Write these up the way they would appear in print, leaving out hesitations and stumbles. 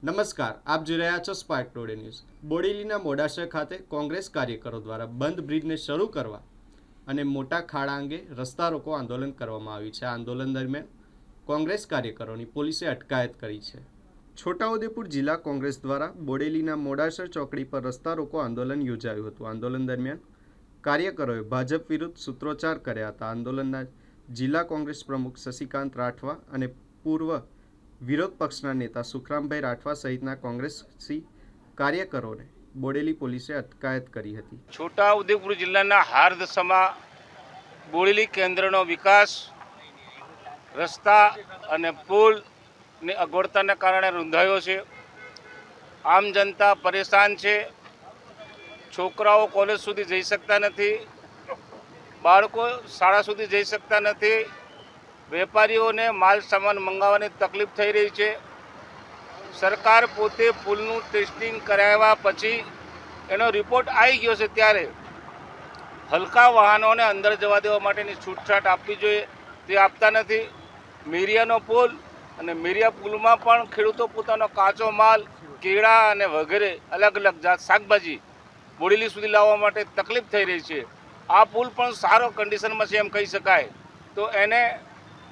નમસ્કાર, આપ જોઈ રહ્યા છો સ્પાર્ક ટુડે ન્યૂઝ। બોડેલીના મોડાસર ખાતે કોંગ્રેસ કાર્યકરો દ્વારા બંધ બ્રિજને શરૂ કરવા અને મોટા ખાડા અંગે રસ્તા રોકો આંદોલન કરવામાં આવ્યું છે। આ આંદોલન દરમિયાન કોંગ્રેસ કાર્યકરોની પોલીસે અટકાયત કરી છે। છોટાઉદેપુર જિલ્લા કોંગ્રેસ દ્વારા બોડેલીના મોડાસર ચોકડી પર રસ્તા રોકો આંદોલન યોજાયું હતું। આંદોલન દરમિયાન કાર્યકરોએ ભાજપ વિરુદ્ધ સૂત્રોચ્ચાર કર્યા હતા। આંદોલનના જિલ્લા કોંગ્રેસ પ્રમુખ શશિકાંત રાઠવા અને પૂર્વ વિરોધ પક્ષના નેતા સુખરામભાઈ રાઠવા સહિતના કોંગ્રેસી કાર્યકરોને બોડેલી પોલીસે અટકાયત કરી હતી। છોટાઉદેપુર જિલ્લાના હાર્દસમાં બોડેલી કેન્દ્રનો વિકાસ રસ્તા અને પુલની અગવડતાને કારણે રૂંધાયો છે। આમ જનતા પરેશાન છે। છોકરાઓ કોલેજ સુધી જઈ શકતા નથી, બાળકો શાળા સુધી જઈ શકતા નથી, વેપારીઓને માલ સામાન મંગાવવાની તકલીફ થઈ રહી છે। સરકાર પોતે પુલનું ટેસ્ટિંગ કરાવ્યા પછી એનો રિપોર્ટ આવી ગયો છે ત્યારે હલકા વાહનોને અંદર જવા દેવા માટેની છૂટછાટ આપવી જોઈએ, તે આપતા નથી। મેરિયાનો પુલ અને મેરિયા પુલમાં પણ ખેડૂતો પોતાનો કાચો માલ, કેળા અને વગેરે અલગ અલગ જાત શાકભાજી બોડેલી સુધી લાવવા માટે તકલીફ થઈ રહી છે। આ પુલ પણ સારો કન્ડિશનમાં છે એમ કહી શકાય, તો એને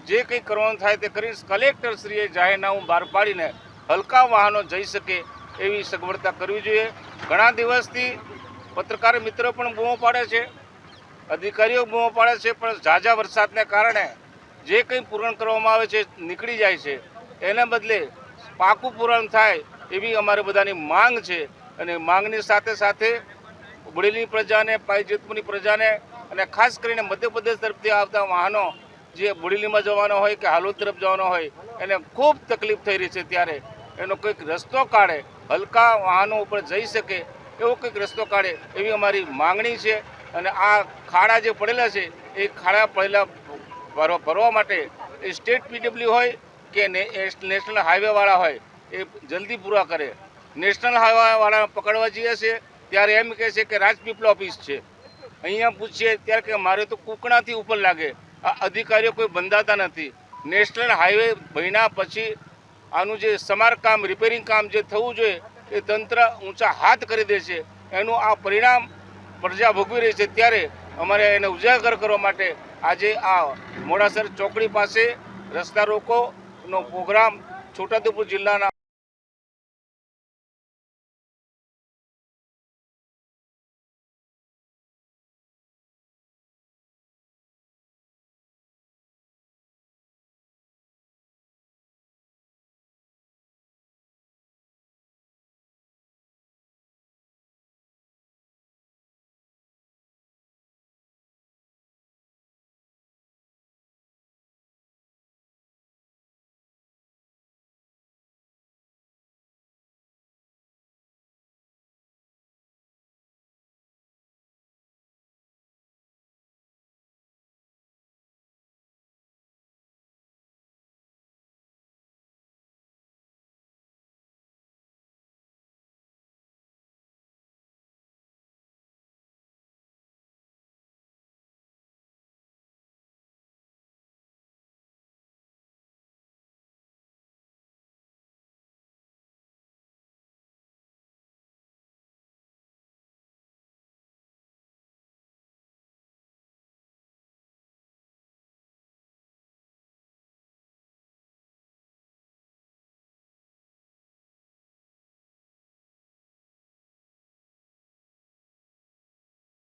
જે કંઈ કરવાનું થાય તે કરી કલેક્ટરશ્રીએ જાહેરનામું બહાર પાડીને હલકા વાહનો જઈ શકે એવી સગવડતા કરવી જોઈએ। ઘણા દિવસથી પત્રકાર મિત્રો પણ બૂમો પાડે છે, અધિકારીઓ બૂમો પાડે છે, પણ ઝાઝા વરસાદને કારણે જે કંઈ પૂરણ કરવામાં આવે છે નીકળી જાય છે। એને બદલે પાકું પૂરણ થાય એવી અમારી બધાની માંગ છે। અને માંગની સાથે સાથે બોડેલી પ્રજાને, પાયજેતપુરની પ્રજાને અને ખાસ કરીને મધ્યપ્રદેશ તરફથી આવતા વાહનો જે બોડેલીમાં જવાનો હોય કે હાલોદ તરફ જવાનો હોય એને ખૂબ તકલીફ થઈ રહી છે, ત્યારે એનો કંઈક રસ્તો કાઢે, હલકા વાહનો ઉપર જઈ શકે એવો કંઈક રસ્તો કાઢે એવી અમારી માંગણી છે। અને આ ખાડા જે પડેલા છે એ ખાડા પડેલા ભરવા માટે એ સ્ટેટ પીડબ્લ્યુ હોય કે નેશનલ હાઈવેવાળા હોય એ જલ્દી પૂરા કરે। નેશનલ હાઈવેવાળા પકડવા જઈએ છે ત્યારે એમ કહે છે કે રાજપીપળા ઓફિસ છે, અહીંયા પૂછીએ ત્યારે કે મારે તો કુકણાથી ઉપર લાગે। આ અધિકારીઓ કોઈ બંધાતા નથી। નેશનલ હાઈવે બન્યા પછી આનું જે સમારકામ, રિપેરિંગ કામ જે થવું જોઈએ એ તંત્ર ઊંચા હાથ કરી દે છે। એનું આ પરિણામ પ્રજા ભોગવી રહી છે, ત્યારે અમારે એને ઉજાગર કરવા માટે આજે આ મોડાસર ચોકડી પાસે રસ્તા રોકોનો પ્રોગ્રામ છોટાઉદેપુર જિલ્લાના